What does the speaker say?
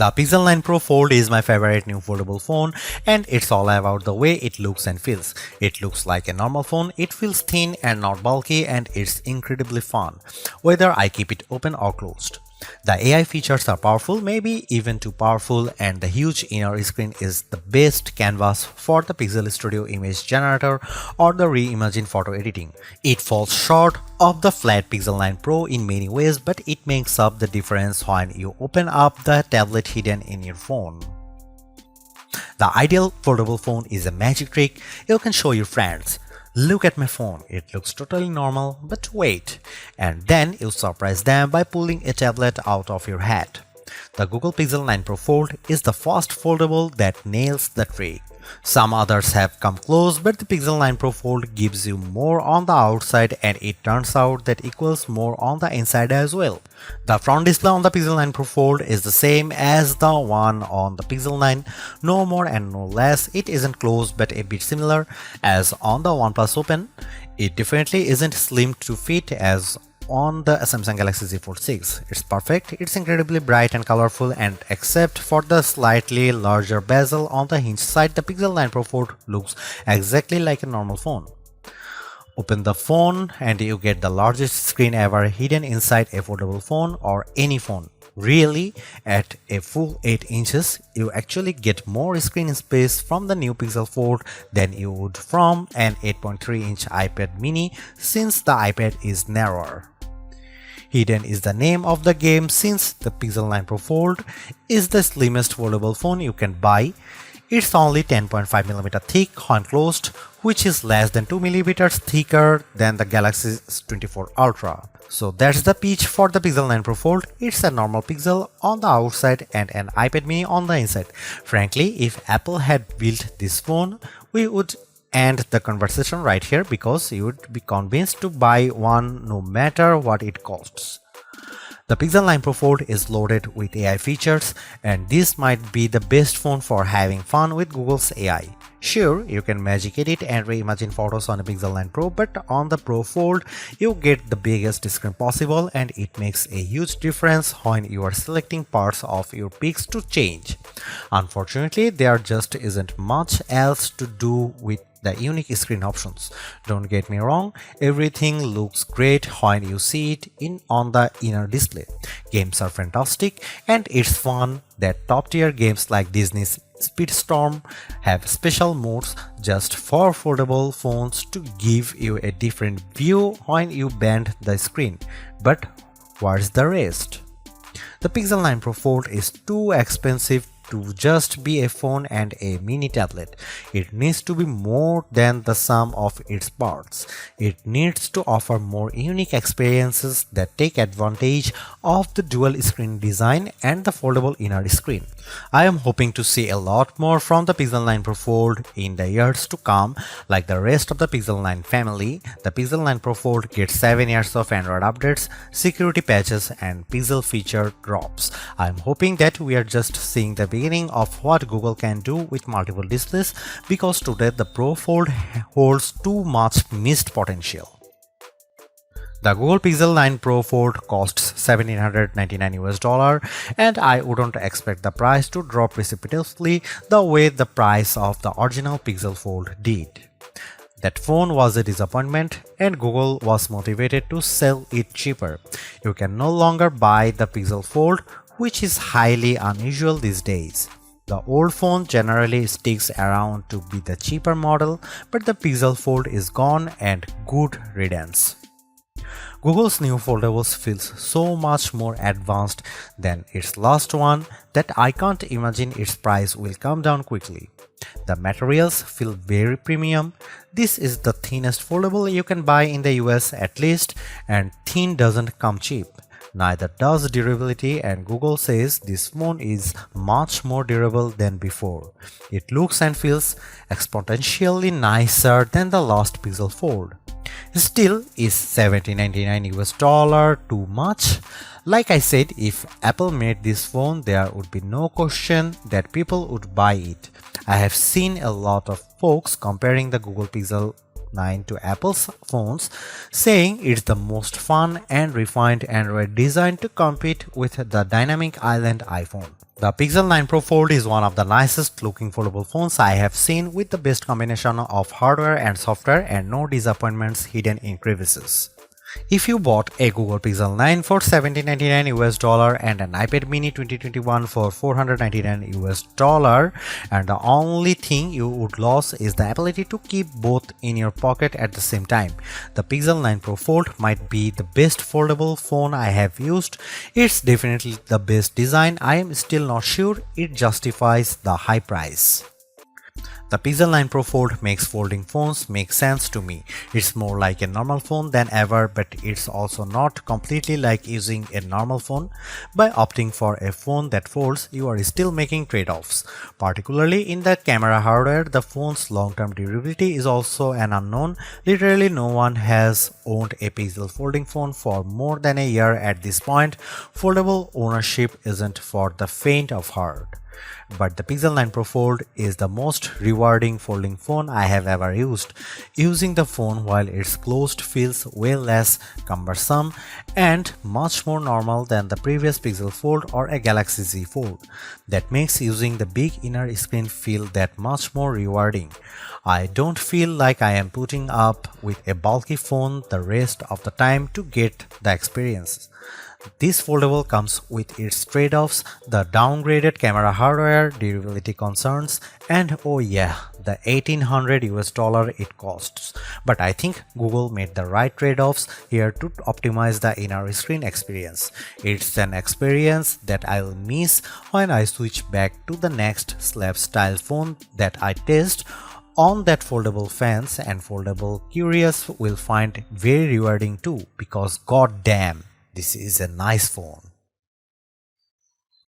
The Pixel 9 Pro Fold is my favorite new foldable phone, and it's all about the way it looks and feels. It looks like a normal phone, it feels thin and not bulky, and it's incredibly fun, whether I keep it open or closed. The AI features are powerful, maybe even too powerful, and the huge inner screen is the best canvas for the Pixel Studio image generator or the reimagined photo editing. It falls short of the flat Pixel 9 Pro in many ways, but it makes up the difference when you open up the tablet hidden in your phone. The ideal foldable phone is a magic trick you can show your friends. Look at my phone, it looks totally normal, but wait, and then you surprise them by pulling a tablet out of your hat. The Google Pixel 9 Pro Fold is the first foldable that nails the trick. Some others have come close, but the Pixel 9 Pro Fold gives you more on the outside, and it turns out that equals more on the inside as well. The front display on the Pixel 9 Pro Fold is the same as the one on the Pixel 9, no more and no less. It isn't closed but a bit similar as on the OnePlus Open. It definitely isn't slim to fit as on the Samsung Galaxy Z Fold 6. It's perfect, it's incredibly bright and colorful, and except for the slightly larger bezel on the hinge side, the Pixel 9 Pro Fold looks exactly like a normal phone. Open the phone and you get the largest screen ever hidden inside a foldable phone or any phone. Really, at a full 8 inches, you actually get more screen space from the new Pixel Fold than you would from an 8.3-inch iPad mini, since the iPad is narrower. Hidden is the name of the game, since the Pixel 9 Pro Fold is the slimmest foldable phone you can buy. It's only 10.5mm thick when closed, which is less than 2mm thicker than the Galaxy S24 Ultra. So that's the pitch for the Pixel 9 Pro Fold. It's a normal Pixel on the outside and an iPad mini on the inside. Frankly, if Apple had built this phone, we would end the conversation right here, because you would be convinced to buy one no matter what it costs. The Pixel 9 Pro Fold is loaded with AI features, and this might be the best phone for having fun with Google's AI. Sure, you can magic edit and reimagine photos on a Pixel 9 Pro, but on the Pro Fold, you get the biggest screen possible, and it makes a huge difference when you are selecting parts of your pics to change. Unfortunately, there just isn't much else to do with the unique screen options. Don't get me wrong, everything looks great when you see it on the inner display. Games are fantastic, and it's fun that top-tier games like Disney's Speedstorm have special modes just for foldable phones to give you a different view when you bend the screen. But where's the rest? The Pixel 9 Pro Fold is too expensive to just be a phone and a mini tablet. It needs to be more than the sum of its parts. It needs to offer more unique experiences that take advantage of the dual screen design and the foldable inner screen. I am hoping to see a lot more from the Pixel 9 Pro Fold in the years to come. Like the rest of the Pixel 9 family, the Pixel 9 Pro Fold gets 7 years of Android updates, security patches, and Pixel feature drops. I am hoping that we are just seeing the beginning of what Google can do with multiple displays, because today the Pro Fold holds too much missed potential. The Google Pixel 9 Pro Fold costs $1,799, and I wouldn't expect the price to drop precipitously the way the price of the original Pixel Fold did. That phone was a disappointment, and Google was motivated to sell it cheaper. You can no longer buy the Pixel Fold, which is highly unusual these days. The old phone generally sticks around to be the cheaper model, but the Pixel Fold is gone, and good riddance. Google's new foldables feels so much more advanced than its last one that I can't imagine its price will come down quickly. The materials feel very premium. This is the thinnest foldable you can buy in the US at least, and thin doesn't come cheap. Neither does durability, and Google says this phone is much more durable than before. It looks and feels exponentially nicer than the last Pixel Fold. Still, is $1,799 too much? Like I said, if Apple made this phone, there would be no question that people would buy it. I have seen a lot of folks comparing the Google Pixel 9 to Apple's phones, saying it's the most fun and refined Android design to compete with the dynamic island iPhone. The Pixel 9 Pro Fold is one of the nicest looking foldable phones I have seen, with the best combination of hardware and software and no disappointments hidden in crevices. If you bought a Google Pixel 9 for $1799 US and an iPad mini 2021 for $499 US, and the only thing you would lose is the ability to keep both in your pocket at the same time, the Pixel 9 Pro Fold might be the best foldable phone I have used. It's definitely the best design. I am still not sure it justifies the high price. The Pixel 9 Pro Fold makes folding phones make sense to me. It's more like a normal phone than ever, but it's also not completely like using a normal phone. By opting for a phone that folds, you are still making trade-offs. Particularly in the camera hardware, the phone's long-term durability is also an unknown. Literally no one has owned a Pixel folding phone for more than a year at this point. Foldable ownership isn't for the faint of heart. But the Pixel 9 Pro Fold is the most rewarding folding phone I have ever used. Using the phone while it's closed feels way less cumbersome and much more normal than the previous Pixel Fold or a Galaxy Z Fold. That makes using the big inner screen feel that much more rewarding. I don't feel like I am putting up with a bulky phone the rest of the time to get the experience. This foldable comes with its trade-offs, the downgraded camera hardware, durability concerns, and oh yeah, the $1800 US it costs. But I think Google made the right trade-offs here to optimize the inner screen experience. It's an experience that I'll miss when I switch back to the next slab style phone that I test on that foldable fans, and foldable curious will find very rewarding too, because goddamn, this is a nice phone.